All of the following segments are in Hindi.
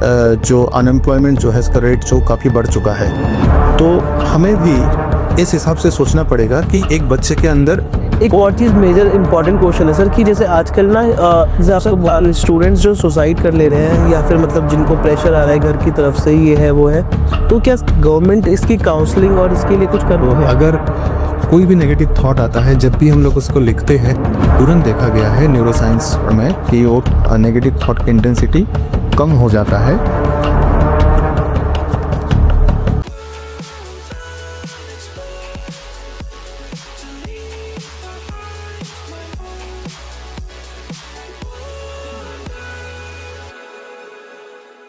जो अनएम्प्लॉयमेंट जो है इसका रेट जो काफ़ी बढ़ चुका है, तो हमें भी इस हिसाब से सोचना पड़ेगा कि एक बच्चे के अंदर एक और चीज़ मेजर इंपॉर्टेंट क्वेश्चन है सर कि जैसे आजकल ना ज़्यादा स्टूडेंट्स जो सुसाइड कर ले रहे हैं या फिर मतलब जिनको प्रेशर आ रहा है घर की तरफ से, ये है वो है, तो क्या गवर्नमेंट इसकी काउंसलिंग और इसके लिए कुछ कर रही है? अगर कोई भी नेगेटिव थॉट आता है, जब भी हम लोग उसको लिखते हैं, तुरंत देखा गया है न्यूरोसाइंस में कि वो नेगेटिव थॉट की इंटेंसिटी कम हो जाता है।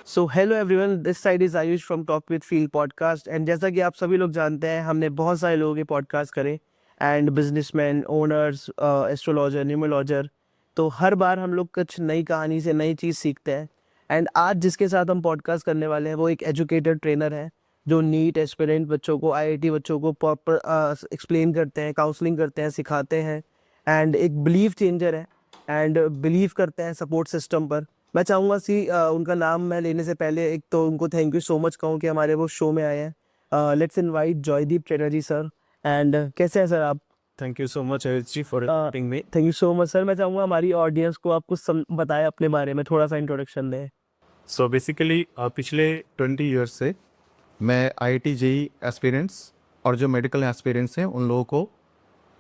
So hello everyone, this side is Ayush from talk with feel podcast. And जैसा कि आप सभी लोग जानते हैं, हमने बहुत सारे लोगों के पॉडकास्ट करे and businessman, owners, astrologer, numerologer. तो हर बार हम लोग कुछ नई कहानी से नई चीज़ सीखते हैं। एंड आज जिसके साथ हम पॉडकास्ट करने वाले हैं वो एक एजुकेटेड ट्रेनर है जो नीट एस्पिरेंट बच्चों को, आईआईटी बच्चों को प्रॉपर एक्सप्लेन करते हैं, काउंसलिंग करते हैं, सिखाते हैं। एंड एक बिलीव चेंजर है एंड बिलीव करते हैं सपोर्ट सिस्टम पर। मैं चाहूँगा उनका नाम मैं लेने से पहले एक तो उनको थैंक यू सो मच कहूँ कि हमारे वो शो में आए हैं। Let's invite Joydeep trainer ji sir. And कैसे हैं सर आप? Thank you so much Ayush ji for inviting me. Thank you so much sir. मैं चाहूँगा हमारी ऑडियंस को आप कुछ बताएं अपने बारे में, थोड़ा सा इंट्रोडक्शन दें। सो बेसिकली पिछले 20 ईयर्स से मैं आईआईटी जेईई एस्पिरेंट्स और जो मेडिकल एस्पिरेंट्स हैं उन लोगों को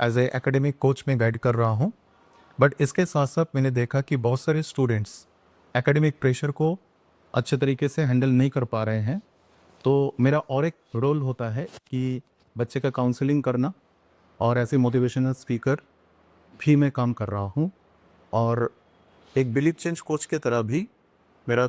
एज ए एकेडमिक कोच में गाइड कर रहा हूँ। बट इसके साथ साथ मैंने देखा कि बहुत सारे स्टूडेंट्स एकेडमिक प्रेशर को अच्छे तरीके से हैंडल नहीं कर पा रहे हैं, तो मेरा और एक रोल होता है कि बच्चे का काउंसलिंग करना, और ऐसे मोटिवेशनल स्पीकर भी मैं काम कर रहा हूँ, और एक बिलीव चेंज कोच के तरह भी मेरा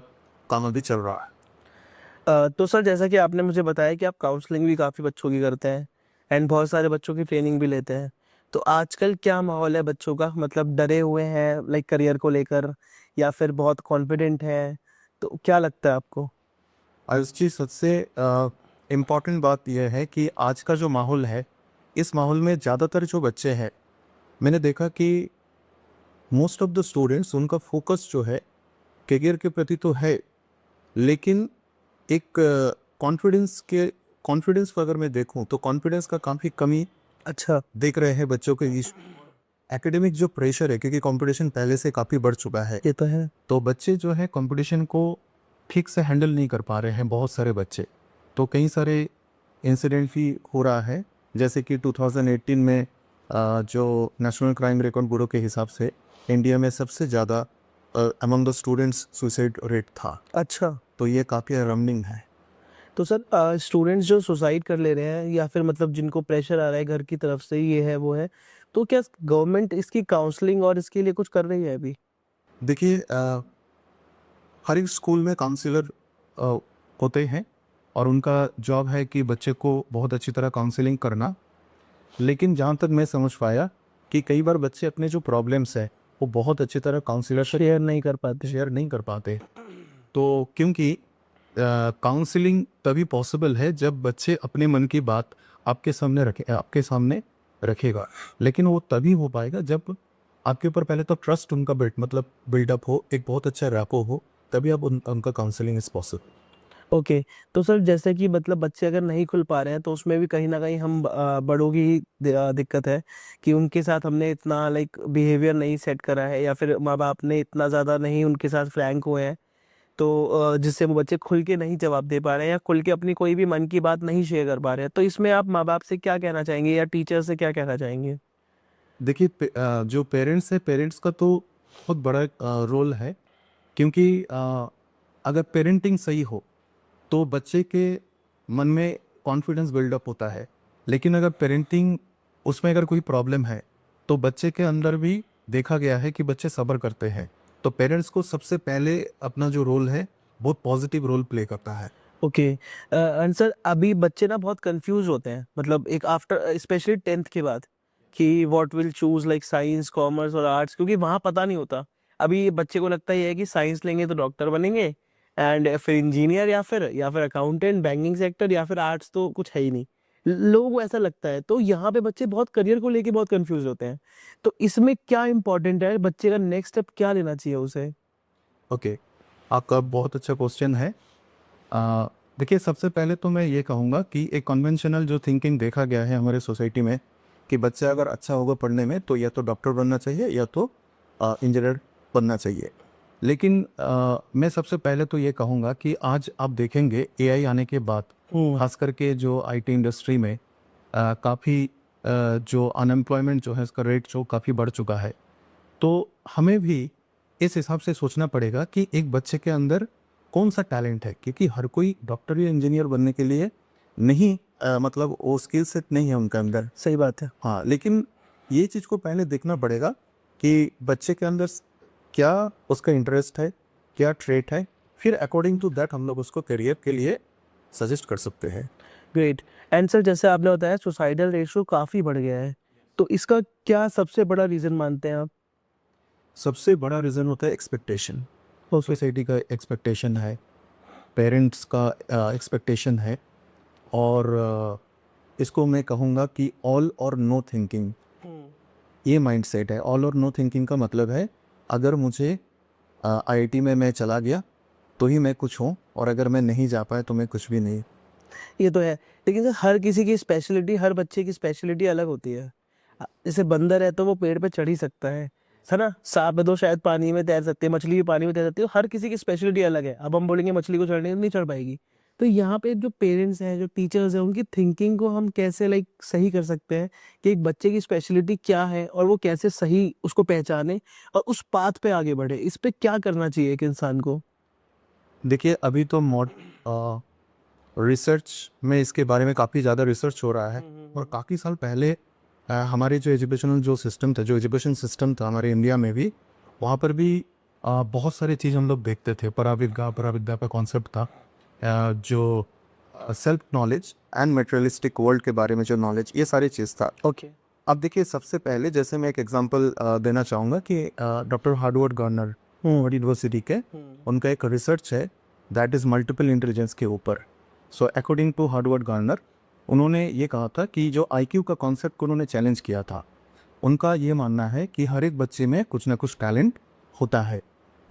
काम अभी चल रहा है। तो सर जैसा कि आपने मुझे बताया कि आप काउंसलिंग भी काफ़ी बच्चों की करते हैं एंड बहुत सारे बच्चों की ट्रेनिंग भी लेते हैं, तो आजकल क्या माहौल है बच्चों का? मतलब डरे हुए हैं लाइक करियर को लेकर या फिर बहुत कॉन्फिडेंट हैं? तो क्या लगता है आपको? आयुष जी, सबसे इम्पॉर्टेंट बात यह है कि आज का जो माहौल है, इस माहौल में ज़्यादातर जो बच्चे हैं, मैंने देखा कि मोस्ट ऑफ द स्टूडेंट्स उनका फोकस जो है करियर के प्रति तो है, लेकिन एक कॉन्फिडेंस को अगर मैं देखूं तो कॉन्फिडेंस का काफ़ी कमी अच्छा। देख रहे हैं बच्चों के। इस एकेडमिक जो प्रेशर है, क्योंकि कंपटीशन पहले से काफ़ी बढ़ चुका है, ये तो है। तो बच्चे जो है कंपटीशन को ठीक से हैंडल नहीं कर पा रहे हैं, बहुत सारे बच्चे। तो कई सारे इंसिडेंट भी हो रहा है, जैसे कि 2018 में जो नेशनल क्राइम रिकॉर्ड ब्यूरो के हिसाब से इंडिया में सबसे ज़्यादा among the students suicide rate था। अच्छा। तो ये काफ़ी अलार्मिंग है। तो सर स्टूडेंट्स जो सुसाइड कर ले रहे हैं या फिर मतलब जिनको प्रेशर आ रहा है घर की तरफ से, ये है वो है, तो क्या गवर्नमेंट इसकी काउंसलिंग और इसके लिए कुछ कर रही है अभी? देखिए, हर एक स्कूल में काउंसलर होते हैं, और उनका जॉब है कि बच्चे को बहुत अच्छी तरह काउंसलिंग करना। लेकिन जहाँ तक मैं समझ पाया कि कई बार बच्चे अपने जो प्रॉब्लम्स है वो बहुत अच्छी तरह काउंसलर से शेयर नहीं कर पाते। शेयर नहीं कर पाते। तो क्योंकि काउंसलिंग तभी पॉसिबल है जब बच्चे अपने मन की बात आपके सामने रखेगा, लेकिन वो तभी हो पाएगा जब आपके ऊपर पहले तो ट्रस्ट उनका बिल्डअप हो, एक बहुत अच्छा रैपो हो, तभी आप उनका काउंसलिंग इज पॉसिबल। ओके। तो सर जैसे कि मतलब बच्चे अगर नहीं खुल पा रहे हैं तो उसमें भी कहीं न कहीं हम बड़ों की ही दिक्कत है कि उनके साथ हमने इतना लाइक बिहेवियर नहीं सेट करा है या फिर माँ-बाप ने इतना ज़्यादा नहीं उनके साथ फ्रैंक हुए हैं। तो जिससे वो बच्चे खुल के नहीं जवाब दे पा रहे हैं या खुल के अपनी कोई भी मन की बात नहीं शेयर कर पा रहे हैं। तो इसमें आप माँ-बाप से क्या कहना चाहेंगे या टीचर से क्या कहना चाहेंगे? देखिए, जो पेरेंट्स है, पेरेंट्स का तो बहुत बड़ा रोल है, क्योंकि अगर पेरेंटिंग सही हो तो बच्चे के मन में कॉन्फिडेंस बिल्डअप होता है। लेकिन अगर पेरेंटिंग उसमें अगर कोई प्रॉब्लम है तो बच्चे के अंदर भी देखा गया है कि बच्चे सब्र करते हैं। तो पेरेंट्स को सबसे पहले अपना जो रोल है बहुत पॉजिटिव रोल प्ले करता है। ओके। एंड सर अभी बच्चे ना बहुत कंफ्यूज होते हैं, मतलब एक आफ्टर स्पेशली 10th के बाद कि what will choose like science, commerce और आर्ट्स, क्योंकि वहाँ पता नहीं होता। अभी बच्चे को लगता ही है कि साइंस लेंगे तो डॉक्टर बनेंगे एंड फिर इंजीनियर या फिर अकाउंटेंट, बैंकिंग सेक्टर, या फिर आर्ट्स तो कुछ है ही नहीं। लोगों को ऐसा लगता है, तो यहाँ पे बच्चे बहुत करियर को लेके बहुत कंफ्यूज होते हैं। तो इसमें क्या इंपॉर्टेंट है, बच्चे का नेक्स्ट स्टेप क्या लेना चाहिए उसे? ओके, आपका बहुत अच्छा क्वेश्चन है। देखिए, सबसे पहले तो मैं ये कहूँगा कि एक कन्वेंशनल जो थिंकिंग देखा गया है हमारे सोसाइटी में कि बच्चा अगर अच्छा होगा पढ़ने में तो या तो डॉक्टर बनना चाहिए या तो इंजीनियर बनना चाहिए। लेकिन मैं सबसे पहले तो ये कहूँगा कि आज आप देखेंगे एआई आने के बाद खास करके जो आईटी इंडस्ट्री में काफ़ी जो अनएम्प्लॉयमेंट जो है इसका रेट जो काफ़ी बढ़ चुका है। तो हमें भी इस हिसाब से सोचना पड़ेगा कि एक बच्चे के अंदर कौन सा टैलेंट है, क्योंकि हर कोई डॉक्टर या इंजीनियर बनने के लिए नहीं मतलब वो स्किल सेट नहीं है उनके अंदर। सही बात है। हाँ, लेकिन ये चीज़ को पहले देखना पड़ेगा कि बच्चे के अंदर क्या उसका इंटरेस्ट है, क्या ट्रेट है, फिर अकॉर्डिंग टू दैट हम लोग उसको करियर के लिए सजेस्ट कर सकते हैं। ग्रेट। एंड सर, जैसे आपने बताया सुसाइडल रेशियो काफ़ी बढ़ गया है, तो इसका क्या सबसे बड़ा रीज़न मानते हैं आप? सबसे बड़ा रीज़न होता है एक्सपेक्टेशन। सोसाइटी का एक्सपेक्टेशन है, पेरेंट्स का एक्सपेक्टेशन है, और इसको मैं कहूँगा कि ऑल और नो थिंकिंग, ये माइंडसेट है। ऑल और नो थिंकिंग का मतलब है अगर मुझे आईआईटी में मैं चला गया तो ही मैं कुछ हूँ, और अगर मैं नहीं जा पाया तो मैं कुछ भी नहीं। ये तो है, लेकिन सर हर किसी की स्पेशलिटी, हर बच्चे की स्पेशलिटी अलग होती है। जैसे बंदर है तो वो पेड़ पे चढ़ ही सकता है ना? सांप है तो शायद पानी में तैर सकते हैं, मछली भी पानी में तैर सकती है, हर किसी की स्पेशलिटी अलग है। अब हम बोलेंगे मछली को चढ़ने नहीं चढ़ पाएगी। तो यहाँ पे जो पेरेंट्स हैं, जो टीचर्स हैं, उनकी थिंकिंग को हम कैसे सही कर सकते हैं कि एक बच्चे की स्पेशलिटी क्या है और वो कैसे सही उसको पहचाने और उस पाथ पे आगे बढ़े? इस पे क्या करना चाहिए एक इंसान को? देखिए, अभी तो रिसर्च में इसके बारे में काफ़ी ज़्यादा रिसर्च हो रहा है, और काफ़ी साल पहले हमारे जो एजुकेशनल जो सिस्टम था, जो एजुकेशन सिस्टम था हमारे इंडिया में भी, वहाँ पर भी बहुत सारी चीज़ हम लोग देखते थे। पराविद्या का कॉन्सेप्ट था, जो self knowledge and materialistic world के बारे में जो नॉलेज, ये सारी चीज़ था। ओके। अब देखिए, सबसे पहले जैसे मैं एक एग्जांपल देना चाहूँगा कि doctor Harvard Garner Harvard university के उनका एक रिसर्च है दैट इज़ मल्टीपल इंटेलिजेंस के ऊपर। So according to Harvard Gardner, उन्होंने ये कहा था कि जो आईक्यू का कॉन्सेप्ट को उन्होंने चैलेंज किया था। उनका ये मानना है कि हर एक बच्चे में कुछ ना कुछ टैलेंट होता है।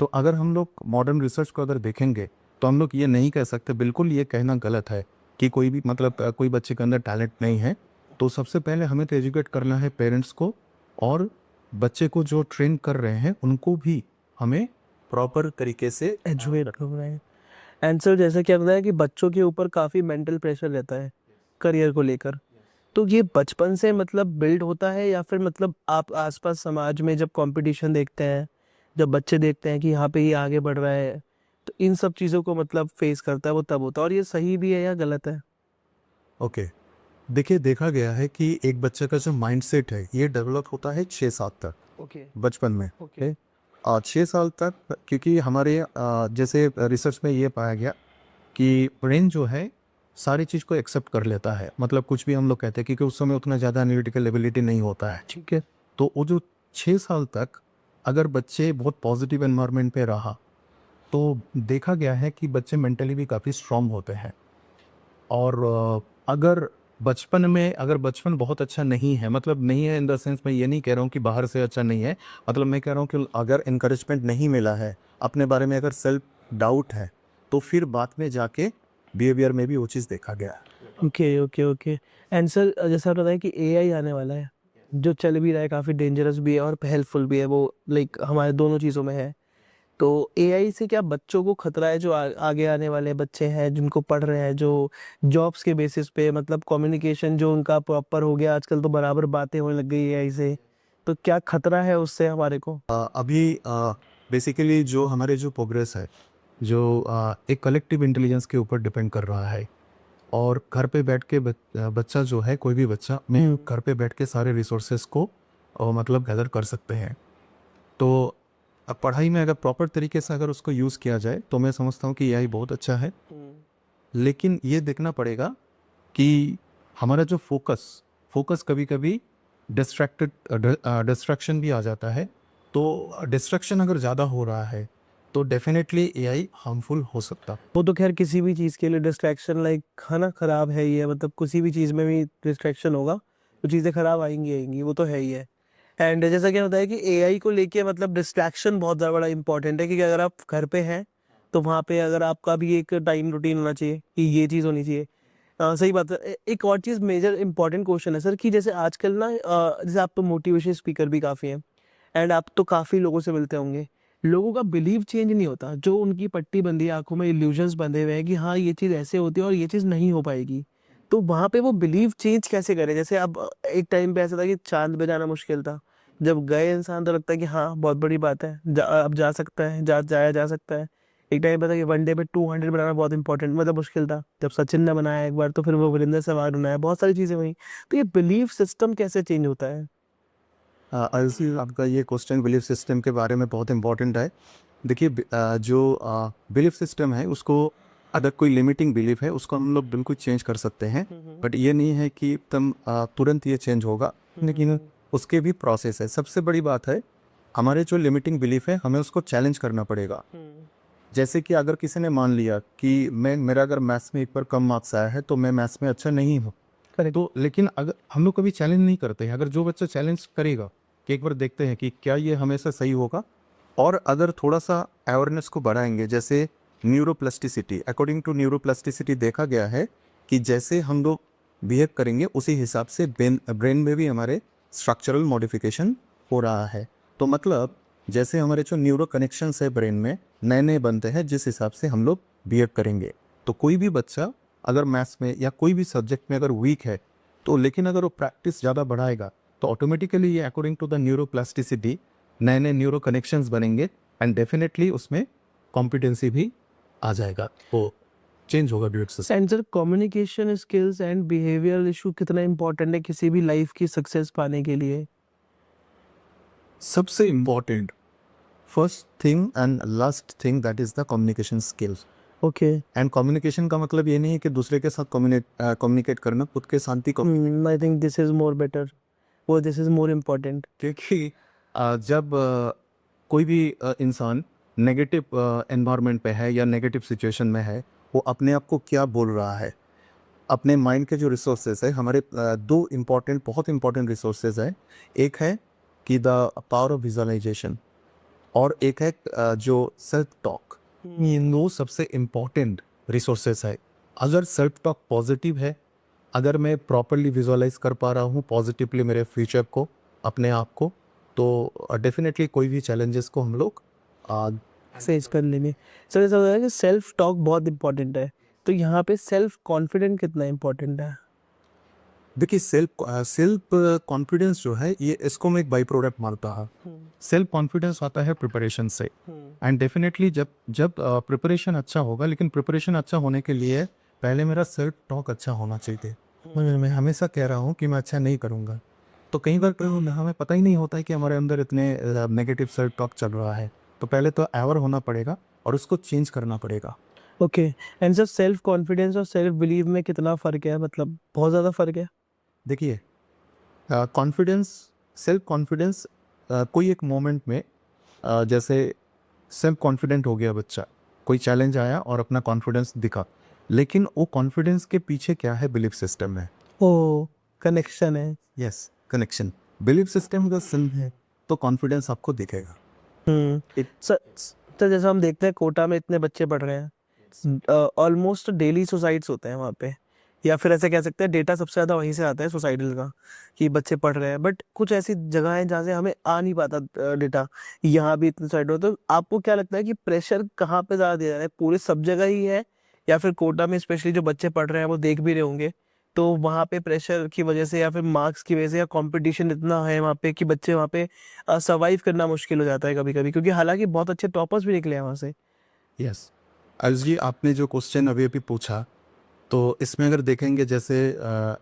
तो अगर हम लोग मॉडर्न रिसर्च को अगर देखेंगे तो हम लोग ये नहीं कह सकते, बिल्कुल ये कहना गलत है कि कोई भी मतलब कोई बच्चे के अंदर टैलेंट नहीं है। तो सबसे पहले हमें तो एजुकेट करना है पेरेंट्स को, और बच्चे को जो ट्रेन कर रहे हैं उनको भी हमें प्रॉपर तरीके से एजुकेट कर रहे हैं। आंसर जैसा क्या होता है कि बच्चों के ऊपर काफ़ी मेंटल प्रेशर रहता है करियर को लेकर। तो ये बचपन से मतलब बिल्ड होता है या फिर मतलब आप आसपास समाज में जब कंपटीशन देखते हैं, जब बच्चे देखते हैं कि यहाँ पे ये आगे बढ़ रहा है, तो इन सब चीज़ों को मतलब फेस करता है वो तब होता है, और ये सही भी है या गलत है? ओके। देखिए, देखा गया है कि एक बच्चे का जो माइंडसेट है ये डेवलप होता है 6 साल तक, ओके। बचपन में। ओके। 6 साल तक, क्योंकि हमारे जैसे रिसर्च में ये पाया गया कि ब्रेन जो है सारी चीज़ को एक्सेप्ट कर लेता है। मतलब कुछ भी हम लोग कहते हैं, क्योंकि उस समय उतना ज़्यादा एनालिटिकल एबिलिटी नहीं होता है। ठीक है। तो वो जो 6 साल तक अगर बच्चे बहुत पॉजिटिव एनवायरनमेंट पे रहा तो देखा गया है कि बच्चे मेंटली भी काफ़ी स्ट्रांग होते हैं। और अगर अगर बचपन बहुत अच्छा नहीं है, मतलब नहीं है इन द सेंस, मैं ये नहीं कह रहा हूँ कि बाहर से अच्छा नहीं है, मतलब मैं कह रहा हूँ कि अगर इनकरेजमेंट नहीं मिला है, अपने बारे में अगर सेल्फ डाउट है, तो फिर बाद में जाके बिहेवियर में भी वो चीज़ देखा गया है। Okay, okay, okay. आंसर जैसा आपने बताया कि एआई आने वाला है, जो चल भी रहा है, काफ़ी डेंजरस भी है और हेल्पफुल भी है, वो हमारे दोनों चीज़ों में है। तो एआई से क्या बच्चों को खतरा है? जो आगे आने वाले बच्चे हैं जिनको पढ़ रहे हैं, जो जॉब्स के बेसिस पे मतलब कम्युनिकेशन जो उनका प्रॉपर हो गया, आजकल तो बराबर बातें होने लग गई एआई से, तो क्या खतरा है उससे हमारे को? अभी बेसिकली जो हमारे जो प्रोग्रेस है, जो एक कलेक्टिव इंटेलिजेंस के ऊपर डिपेंड कर रहा है। और घर पे बैठ के बच्चा जो है, कोई भी बच्चा में घर पे बैठ के सारे रिसोर्सेज को मतलब गैदर कर सकते हैं। तो अब पढ़ाई में अगर प्रॉपर तरीके से अगर उसको यूज़ किया जाए तो मैं समझता हूँ कि एआई बहुत अच्छा है। लेकिन ये देखना पड़ेगा कि हमारा जो फोकस कभी कभी डिस्ट्रैक्शन भी आ जाता है। तो डिस्ट्रैक्शन अगर ज़्यादा हो रहा है तो डेफिनेटली एआई हार्मफुल हो सकता है। वो तो खैर किसी भी चीज़ के लिए डिस्ट्रैक्शन है ना, खराब है ही है, मतलब किसी भी चीज़ में भी डिस्ट्रैक्शन होगा तो चीज़ें खराब आएंगी आएंगी, वो तो है ही है। एंड जैसा क्या होता है कि एआई को लेके मतलब डिस्ट्रैक्शन बहुत ज़्यादा बड़ा इंपॉर्टेंट है, क्योंकि अगर आप घर पे हैं तो वहाँ पे अगर आपका भी एक टाइम रूटीन होना चाहिए कि ये चीज़ होनी चाहिए। सही बात है। एक और चीज़ मेजर इंपॉर्टेंट क्वेश्चन है सर कि जैसे आजकल ना जैसे आप तो मोटिवेशन स्पीकर भी काफ़ी हैं एंड आप तो काफ़ी लोगों से मिलते होंगे। लोगों का बिलीव चेंज नहीं होता, जो उनकी पट्टी बंधी है, आँखों में इल्यूजन्स बंधे हुए हैं कि हाँ, ये चीज़ ऐसे होती है और ये चीज़ नहीं हो पाएगी। तो वहाँ पे वो बिलीव चेंज कैसे करें? जैसे अब एक टाइम पे ऐसा था कि चाँद पे जाना मुश्किल था। जब गए इंसान तो लगता है कि हाँ, बहुत बड़ी बात है। अब जा सकता है, जाया जा सकता है। एक टाइम पे था कि वनडे पे 200 बनाना बहुत इंपॉर्टेंट मतलब मुश्किल था। जब सचिन ने बनाया एक बार तो फिर वो वीरेंद्र सहवाग ने बनाया, बहुत सारी चीज़ें हुई। तो ये बिलीफ सिस्टम कैसे चेंज होता है? आयुषी, आपका ये क्वेश्चन बिलीफ सिस्टम के बारे में बहुत इंपॉर्टेंट है। देखिए, जो बिलीफ सिस्टम है उसको, अगर कोई लिमिटिंग बिलीफ है उसको हम लोग बिल्कुल चेंज कर सकते हैं, बट ये नहीं है कि एकदम तुरंत ये चेंज होगा, लेकिन उसके भी प्रोसेस है। सबसे बड़ी बात है, हमारे जो लिमिटिंग बिलीफ है हमें उसको चैलेंज करना पड़ेगा। जैसे कि अगर किसी ने मान लिया कि मेरा अगर मैथ्स में एक बार कम मार्क्स आया है तो मैं मैथ्स में अच्छा नहीं हूँ, तो लेकिन अगर हम लोग कभी चैलेंज नहीं करते हैं, अगर जो बच्चा चैलेंज करेगा कि एक बार देखते हैं कि क्या ये हमेशा सही होगा, और अगर थोड़ा सा अवेयरनेस को बढ़ाएंगे, जैसे न्यूरोप्लास्टिसिटी, अकॉर्डिंग टू न्यूरोप्लास्टिसिटी देखा गया है कि जैसे हम लोग बिहेव करेंगे उसी हिसाब से ब्रेन में भी हमारे स्ट्रक्चरल मॉडिफिकेशन हो रहा है। तो मतलब जैसे हमारे जो न्यूरो कनेक्शंस है ब्रेन में नए नए बनते हैं, जिस हिसाब से हम लोग बिहेव करेंगे। तो कोई भी बच्चा अगर मैथ्स में या कोई भी सब्जेक्ट में अगर वीक है, तो लेकिन अगर वो प्रैक्टिस ज़्यादा बढ़ाएगा तो ऑटोमेटिकली ये अकॉर्डिंग टू द न्यूरोप्लास्टिसिटी नए नए न्यूरो कनेक्शंस बनेंगे, एंड डेफिनेटली उसमें कॉम्पिटेंसी भी आ जाएगा, तो चेंज होगा duet system. And sir communication skills and behavioural issue कितना इम्पोर्टेंट है किसी भी लाइफ की सक्सेस पाने के लिए? सबसे important first thing and last thing that is the communication skills. Okay. And communication का मतलब ये नहीं है कि दूसरे के साथ कम्युनिकेट करना, खुद के साथ ही I think this is more better, वो दिस इज मोर इम्पोर्टेंट। क्योंकि जब कोई भी इंसान नेगेटिव एनवायरनमेंट पे है या नेगेटिव सिचुएशन में है, वो अपने आप को क्या बोल रहा है, अपने माइंड के जो रिसोर्सेज है, हमारे दो इम्पॉर्टेंट, बहुत इंपॉर्टेंट रिसोर्सेज है। एक है कि द पावर ऑफ विजुअलाइजेशन, और एक है जो सेल्फ टॉक। ये दो सबसे इम्पॉर्टेंट रिसोर्सेज है। अगर सेल्फ टॉक पॉजिटिव है, अगर मैं प्रॉपरली विजुअलाइज कर पा रहा हूँ पॉजिटिवली मेरे फ्यूचर को, अपने आप को, तो डेफिनेटली कोई भी चैलेंजेस को हम लोग फेस करने में। सर ऐसा होता है कि सेल्फ टॉक बहुत इंपॉर्टेंट है, तो यहाँ पे सेल्फ कॉन्फिडेंट कितना इम्पोर्टेंट है? देखिए, सेल्फ कॉन्फिडेंस जो है, ये इसको मैं एक बाई प्रोडक्ट मानता हूँ। सेल्फ कॉन्फिडेंस आता है प्रिपरेशन से, एंड डेफिनेटली जब जब प्रिपरेशन अच्छा होगा, लेकिन प्रिपरेशन अच्छा होने के लिए पहले मेरा सेल्फ टॉक अच्छा होना चाहिए। मैं हमेशा कह रहा हूँ कि मैं अच्छा नहीं करूँगा, तो कई बार हमें पता ही नहीं होता है कि हमारे अंदर इतने नेगेटिव सेल्फ टॉक चल रहा है। तो पहले तो अवेयर होना पड़ेगा और उसको चेंज करना पड़ेगा। Okay. And sir self confidence और सेल्फ बिलीव में कितना फ़र्क है, मतलब बहुत ज़्यादा फ़र्क है? देखिए, कॉन्फिडेंस, सेल्फ कॉन्फिडेंस कोई एक मोमेंट में जैसे सेल्फ कॉन्फिडेंट हो गया बच्चा, कोई चैलेंज आया और अपना कॉन्फिडेंस दिखा, लेकिन वो कॉन्फिडेंस के पीछे क्या है, बिलीफ सिस्टम है। ओ, कनेक्शन है। Yes, connection. बिलीफ सिस्टम का सिंह है तो कॉन्फिडेंस आपको दिखेगा। सर इट्स सर जैसा हम देखते हैं कोटा में इतने बच्चे पढ़ रहे हैं, ऑलमोस्ट डेली सुसाइड्स होते हैं वहाँ पे, या फिर ऐसे कह सकते हैं डेटा सबसे ज़्यादा वहीं से आता है सुसाइडल का कि बच्चे पढ़ रहे हैं, बट कुछ ऐसी जगह है जहाँ से हमें आ नहीं पाता डेटा, यहाँ भी इतने सुसाइड होते, तो आपको क्या लगता है कि प्रेशर कहाँ पे ज़्यादा दिया जा रहा है, पूरे सब जगह ही है, या फिर कोटा में स्पेशली जो बच्चे पढ़ रहे हैं वो देख भी रहे होंगे, तो वहाँ पे प्रेशर की वजह से या फिर मार्क्स की वजह से या कंपटीशन इतना है वहाँ पे कि बच्चे वहाँ पे सर्वाइव करना मुश्किल हो जाता है कभी कभी, क्योंकि हालांकि बहुत अच्छे टॉपर्स भी निकले हैं वहाँ से। यस। आज जी, आपने जो क्वेश्चन अभी अभी पूछा, तो इसमें अगर देखेंगे, जैसे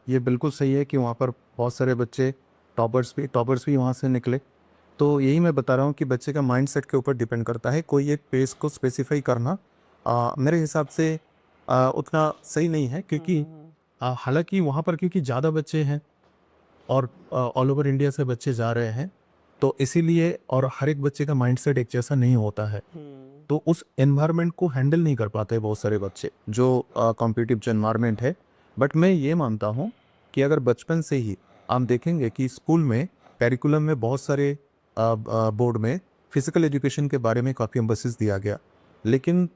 ये बिल्कुल सही है कि वहाँ पर बहुत सारे बच्चे टॉपर्स भी वहाँ से निकले। तो यही मैं बता रहा हूँ कि बच्चे का माइंडसेट के ऊपर डिपेंड करता है। कोई एक पेस को स्पेसिफाई करना मेरे हिसाब से उतना सही नहीं है, क्योंकि हालांकि वहाँ पर क्योंकि ज़्यादा बच्चे हैं और ऑल ओवर इंडिया से बच्चे जा रहे हैं, तो इसीलिए, और हर एक बच्चे का माइंडसेट एक जैसा नहीं होता है, तो उस एनवायरनमेंट को हैंडल नहीं कर पाते बहुत सारे बच्चे, जो कॉम्पिटिटिव जो एनवायरनमेंट है। बट मैं ये मानता हूँ कि अगर बचपन से ही आप देखेंगे कि स्कूल में करिकुलम में बहुत सारे बोर्ड में फिजिकल एजुकेशन के बारे में काफ़ी एम्फेसिस दिया गया, लेकिन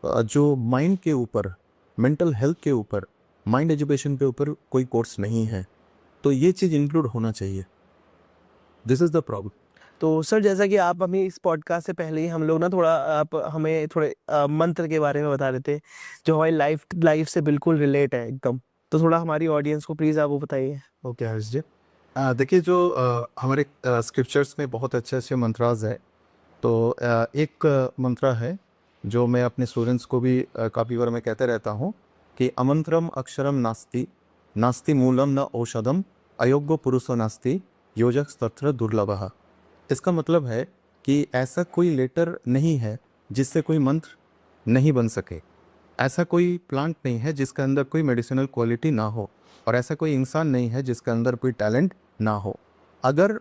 जो माइंड के ऊपर, मेंटल हेल्थ के ऊपर, माइंड एजुकेशन के ऊपर कोई कोर्स नहीं है, तो ये चीज़ इंक्लूड होना चाहिए। This is the problem. तो सर जैसा कि आप हमें इस पॉडकास्ट से पहले ही हम लोग ना थोड़ा आप हमें थोड़े मंत्र के बारे में बता रहे थे जो हमारी लाइफ से बिल्कुल रिलेट है एकदम। तो थोड़ा हमारी ऑडियंस को प्लीज़ आप वो बताइए। ओके हर्ष जी, देखिए जो हमारे स्क्रिप्चर्स में बहुत अच्छे अच्छे मंत्राज है। तो एक मंत्र है जो मैं अपने स्टूडेंट्स को भी काफ़ी बार मैं कहते रहता हूँ कि अमंत्रम अक्षरम नास्ति, नास्ति मूलम न औषधम, अयोग्य पुरुषो नास्ति, योजक तत्र दुर्लभः। इसका मतलब है कि ऐसा कोई लेटर नहीं है जिससे कोई मंत्र नहीं बन सके, ऐसा कोई प्लांट नहीं है जिसके अंदर कोई मेडिसिनल क्वालिटी ना हो, और ऐसा कोई इंसान नहीं है जिसके अंदर कोई टैलेंट ना हो। अगर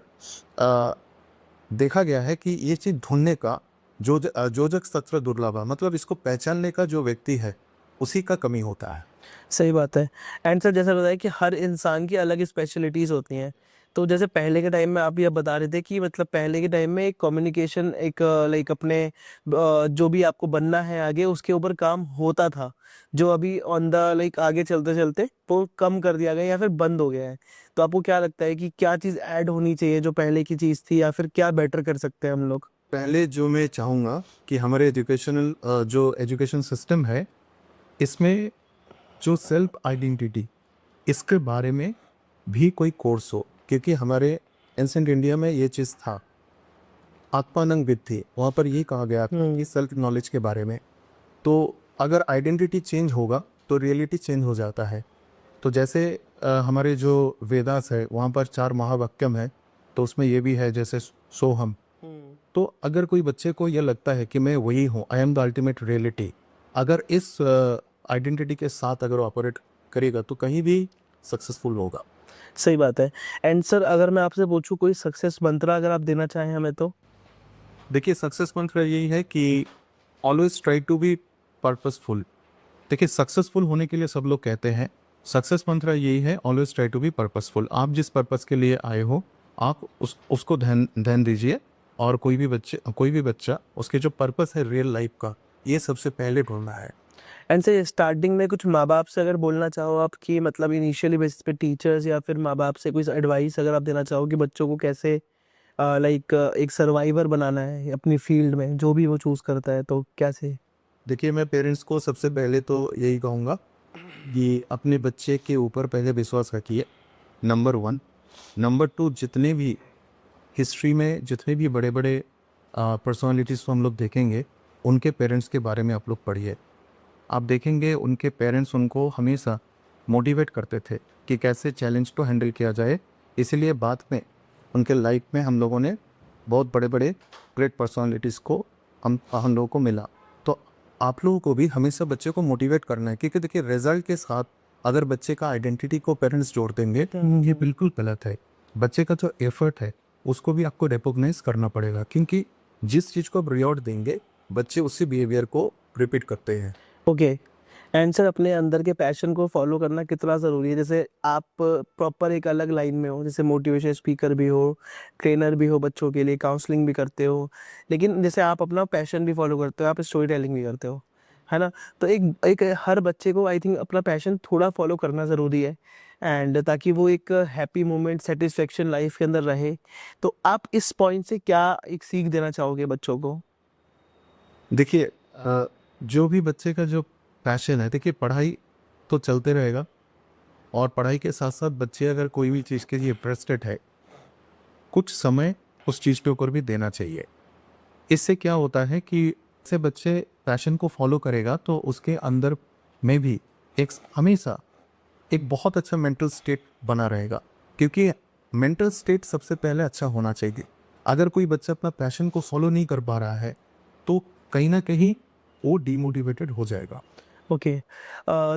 देखा गया है कि ये चीज़ ढूंढने का जोजक सत्र दुर्लभ है, मतलब इसको पहचानने का जो व्यक्ति है उसी का कमी होता है। सही बात है। एंड सर जैसा बताया कि हर इंसान की अलग स्पेशलिटीज़ होती हैं। तो जैसे पहले के टाइम में आप ये बता रहे थे कि मतलब पहले के टाइम में एक कम्युनिकेशन एक लाइक अपने जो भी आपको बनना है आगे उसके ऊपर काम होता था। जो अभी ऑन द लाइक आगे चलते-चलते वो कम कर दिया गया या फिर बंद हो गया है। तो आपको क्या लगता है कि क्या चीज़ ऐड होनी चाहिए जो पहले की चीज़ थी या फिर क्या बेटर कर सकते हैं हम लोग? पहले जो मैं चाहूँगा कि हमारे जो एजुकेशन सिस्टम है, इसमें जो सेल्फ आइडेंटिटी, इसके बारे में भी कोई कोर्स हो, क्योंकि हमारे एंसेंट इंडिया में ये चीज़ था, आत्मानंग विद्धि, वहाँ पर ये कहा गया था कि सेल्फ नॉलेज के बारे में। तो अगर आइडेंटिटी चेंज होगा तो रियलिटी चेंज हो जाता है। तो जैसे हमारे जो वेदास है वहाँ पर 4 महावाक्यम है, तो उसमें ये भी है जैसे सोहम। तो अगर कोई बच्चे को ये लगता है कि मैं वही हूँ, I am the ultimate reality, अगर इस आइडेंटिटी के साथ अगर ऑपरेट करेगा तो कहीं भी सक्सेसफुल होगा। सही बात है। एंड सर अगर मैं आपसे पूछूँ कोई सक्सेस मंत्र अगर आप देना चाहें हमें तो? देखिए सक्सेस मंत्र यही है कि always try to be purposeful. देखिए सक्सेसफुल होने के लिए सब लोग कहते हैं, सक्सेस मंत्र यही है, always try to be purposeful. आप जिस पर्पस के लिए आए हो आप उसको ध्यान ध्यान दीजिए, और कोई भी बच्चा उसके जो पर्पस है रियल लाइफ का, ये सबसे पहले ढूंढना है। एंड सर स्टार्टिंग में कुछ माँ-बाप से अगर बोलना चाहो आप कि मतलब इनिशियली बेसिस पे टीचर्स या फिर माँ-बाप से कोई एडवाइस अगर आप देना चाहो कि बच्चों को कैसे लाइक एक सर्वाइवर बनाना है अपनी फील्ड में जो भी वो चूज़ करता है तो कैसे? देखिए मैं पेरेंट्स को सबसे पहले तो यही कहूँगा कि अपने बच्चे के ऊपर पहले विश्वास रखिए, नंबर 1। नंबर 2, जितने भी हिस्ट्री में जितने भी बड़े बड़े पर्सनालिटीज़ को हम लोग देखेंगे, उनके पेरेंट्स के बारे में आप लोग पढ़िए। आप देखेंगे उनके पेरेंट्स उनको हमेशा मोटिवेट करते थे कि कैसे चैलेंज को हैंडल किया जाए। इसीलिए बाद में उनके लाइफ में हम लोगों ने बहुत बड़े बड़े ग्रेट पर्सनालिटीज़ को हम लोगों को मिला। तो आप लोगों को भी हमेशा बच्चे को मोटिवेट करना है, क्योंकि देखिए रिजल्ट के साथ अगर बच्चे का आइडेंटिटी को पेरेंट्स जोड़ देंगे तो ये बिल्कुल गलत है। बच्चे का जो एफर्ट है उसको भी आपको रिकॉग्नाइज करना पड़ेगा, क्योंकि जिस चीज़ को आप रिवॉर्ड देंगे बच्चे उसी बिहेवियर को रिपीट करते हैं। ओके। एंड सर अपने अंदर के पैशन को फॉलो करना कितना ज़रूरी है? जैसे आप प्रॉपर एक अलग लाइन में हो, जैसे मोटिवेशन स्पीकर भी हो, ट्रेनर भी हो बच्चों के लिए, काउंसलिंग भी करते हो, लेकिन जैसे आप अपना पैशन भी फॉलो करते हो, आप स्टोरी टेलिंग भी करते हो, है ना? तो एक एक हर बच्चे को आई थिंक अपना पैशन थोड़ा फॉलो करना ज़रूरी है एंड ताकि वो एक हैप्पी मोमेंट, सैटिस्फैक्शन लाइफ के अंदर रहे। तो आप इस पॉइंट से क्या एक सीख देना चाहोगे बच्चों को? देखिए जो भी बच्चे का जो पैशन है, देखिए पढ़ाई तो चलते रहेगा, और पढ़ाई के साथ साथ बच्चे अगर कोई भी चीज़ के लिए इंटरेस्टेड है, कुछ समय उस चीज़ के ऊपर भी देना चाहिए। इससे क्या होता है कि से बच्चे पैशन को फॉलो करेगा तो उसके अंदर में भी एक हमेशा एक बहुत अच्छा मेंटल स्टेट बना रहेगा, क्योंकि मेंटल स्टेट सबसे पहले अच्छा होना चाहिए। अगर कोई बच्चा अपना पैशन को फॉलो नहीं कर पा रहा है तो कहीं ना कहीं वो डीमोटिवेटेड हो जाएगा। ओके।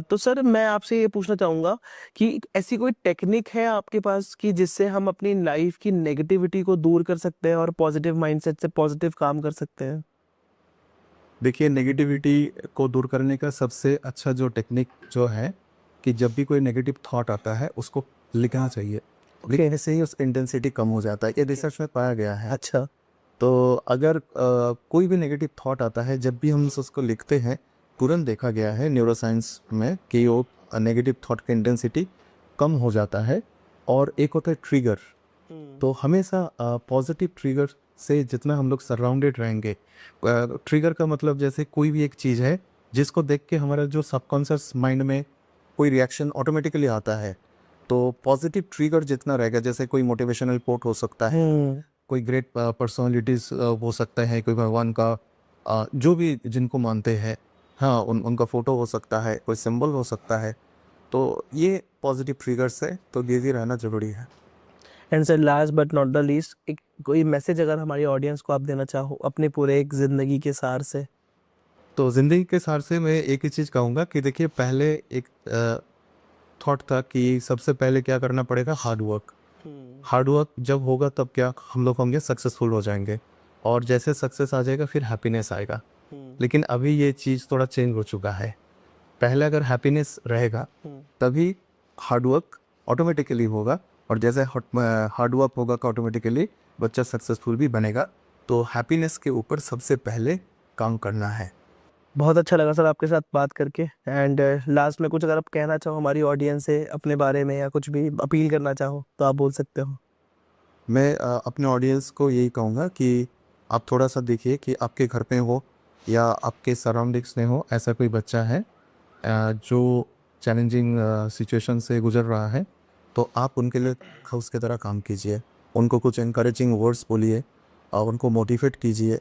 तो सर मैं आपसे ये पूछना चाहूँगा कि ऐसी कोई टेक्निक है आपके पास कि जिससे हम अपनी लाइफ की नेगेटिविटी को दूर कर सकते हैं और पॉजिटिव माइंडसेट से पॉजिटिव काम कर सकते हैं? देखिए नेगेटिविटी को दूर करने का सबसे अच्छा जो टेक्निक जो है कि जब भी कोई नेगेटिव थॉट आता है उसको लिखना चाहिए। लिखने से ही उसका इंटेंसिटी कम हो जाता है, ये रिसर्च में पाया गया है। अच्छा। तो अगर कोई भी नेगेटिव थॉट आता है, जब भी हम उसको लिखते हैं तुरंत देखा गया है न्यूरोसाइंस में कि वो नेगेटिव थॉट का इंटेंसिटी कम हो जाता है। और एक होता है ट्रिगर। तो हमेशा पॉजिटिव ट्रिगर से जितना हम लोग सराउंडेड रहेंगे, ट्रिगर का मतलब जैसे कोई भी एक चीज़ है जिसको देख के हमारा जो सबकॉन्शियस माइंड में कोई रिएक्शन ऑटोमेटिकली आता है, तो पॉजिटिव ट्रिगर जितना रहेगा, जैसे कोई मोटिवेशनल कोट हो सकता है, कोई ग्रेट पर्सनालिटीज़ हो सकता है, कोई भगवान का जो भी जिनको मानते हैं, हाँ उनका फ़ोटो हो सकता है, कोई सिंबल हो सकता है। तो ये पॉजिटिव ट्रिगर्स है, तो बिजी रहना ज़रूरी है। And sir last but not the least, एक कोई मैसेज अगर हमारी ऑडियंस को आप देना चाहो अपने पूरे एक ज़िंदगी के सार से। तो ज़िंदगी के सार से मैं एक ही चीज़ कहूँगा कि देखिए, पहले एक थॉट था कि सबसे पहले क्या करना पड़ेगा, हार्ड वर्क। हार्ड वर्क जब होगा तब क्या हम लोग होंगे, सक्सेसफुल हो जाएंगे। और जैसे सक्सेस आ जाएगा फिर हैप्पीनेस आएगा। लेकिन अभी ये चीज़ थोड़ा चेंज हो चुका है। पहले अगर हैप्पीनेस रहेगा तभी हार्ड वर्क ऑटोमेटिकली होगा, और जैसे हार्ड वर्क होगा तो ऑटोमेटिकली बच्चा सक्सेसफुल भी बनेगा। तो हैप्पीनेस के ऊपर सबसे पहले काम करना है। बहुत अच्छा लगा सर आपके साथ बात करके। एंड लास्ट में कुछ अगर आप कहना चाहो हमारी ऑडियंस से अपने बारे में, या कुछ भी अपील करना चाहो तो आप बोल सकते हो। मैं अपने ऑडियंस को यही कहूँगा कि आप थोड़ा सा देखिए कि आपके घर पे हो या आपके सराउंडिंग्स में हो ऐसा कोई बच्चा है जो चैलेंजिंग सिचुएशन से गुजर रहा है, तो आप उनके लिए हाउस की तरह काम कीजिए। उनको कुछ इनकरेजिंग वर्ड्स बोलिए, उनको मोटिवेट कीजिए।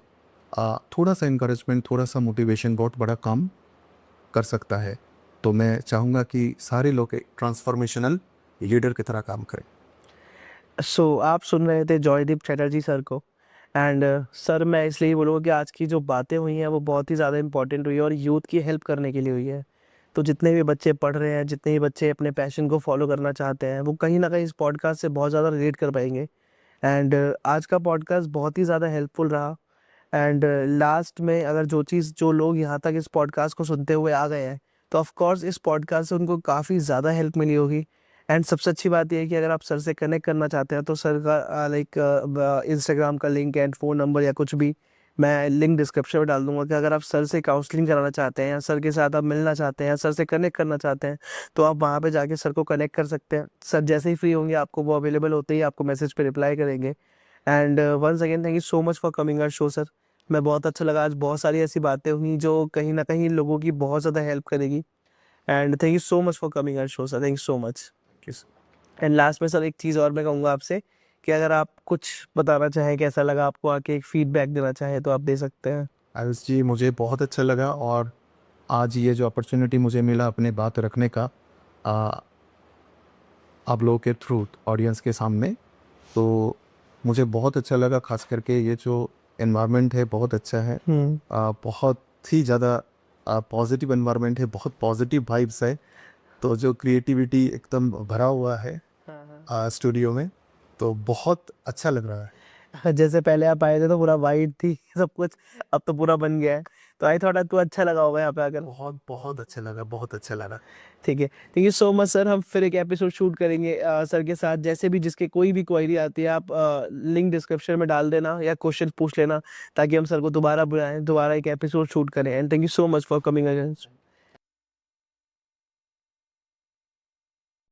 थोड़ा सा इनकरेजमेंट, थोड़ा सा मोटिवेशन बहुत बड़ा काम कर सकता है। तो मैं चाहूँगा कि सारे लोग एक ट्रांसफॉर्मेशनल लीडर की तरह काम करें। सो आप सुन रहे थे जॉयदीप चैटर्जी सर को। एंड सर मैं इसलिए बोलूँगा कि आज की जो बातें हुई हैं वो बहुत ही ज़्यादा इंपॉर्टेंट हुई है और यूथ की हेल्प करने के लिए हुई है। तो जितने भी बच्चे पढ़ रहे हैं, जितने भी बच्चे अपने पैशन को फॉलो करना चाहते हैं, वो कहीं ना कहीं इस पॉडकास्ट से बहुत ज़्यादा रिलेट कर पाएंगे। एंड आज का पॉडकास्ट बहुत ही ज़्यादा हेल्पफुल रहा। एंड लास्ट में अगर जो लोग यहाँ तक इस पॉडकास्ट को सुनते हुए आ गए हैं, तो ऑफ कोर्स इस पॉडकास्ट से उनको काफ़ी ज़्यादा हेल्प मिली होगी। एंड सबसे अच्छी बात ये है कि अगर आप सर से कनेक्ट करना चाहते हैं तो सर का लाइक इंस्टाग्राम का लिंक एंड फ़ोन नंबर या कुछ भी मैं लिंक डिस्क्रिप्शन में डाल दूंगा, कि अगर आप सर से काउंसलिंग कराना चाहते हैं या सर के साथ आप मिलना चाहते हैं या सर से कनेक्ट करना चाहते हैं, तो आप वहाँ पे जाके सर को कनेक्ट कर सकते हैं। सर जैसे ही फ्री होंगे आपको, वो अवेलेबल होते ही आपको मैसेज पे रिप्लाई करेंगे। And once again thank you so much for coming our show sir. मैं बहुत अच्छा लगा, आज बहुत सारी ऐसी बातें हुई जो कहीं ना कहीं लोगों की बहुत ज़्यादा हेल्प करेगी। And thank you so much for coming our show sir, thank you so much. And last में सर एक चीज़ और मैं कहूँगा आपसे, कि अगर आप कुछ बताना चाहें, कैसा लगा आपको आके, एक फीडबैक देना चाहें तो आप दे सकते हैं। आयुष जी, मुझे बहुत अच्छा लगा, और आज ये जो अपॉर्चुनिटी मुझे मिला अपने बात रखने का आ, आप लोगों के थ्रू ऑडियंस के सामने, तो मुझे बहुत अच्छा लगा। खास करके ये जो एनवायरनमेंट है बहुत अच्छा है। बहुत ही ज़्यादा पॉजिटिव एनवायरनमेंट है, बहुत पॉजिटिव वाइब्स है। तो जो क्रिएटिविटी एकदम भरा हुआ है स्टूडियो में, तो बहुत अच्छा लग रहा है। जैसे पहले आप आए थे तो पूरा वाइट थी सब कुछ, अब तो पूरा बन गया है। तो आई थॉट आपको अच्छा लगा होगा यहाँ पे आकर। बहुत बहुत अच्छा लगा, बहुत अच्छा लगा। ठीक है, thank you so much sir. हम फिर एक एपिसोड शूट करेंगे सर के साथ। जैसे भी जिसके कोई भी क्वेरी आती है, आप लिंक डिस्क्रिप्शन में डाल देना या क्वेश्चन पूछ लेना, ताकि हम सर को दोबारा बुलाएं, दोबारा एक एपिसोड शूट करें। And thank you so much for coming again.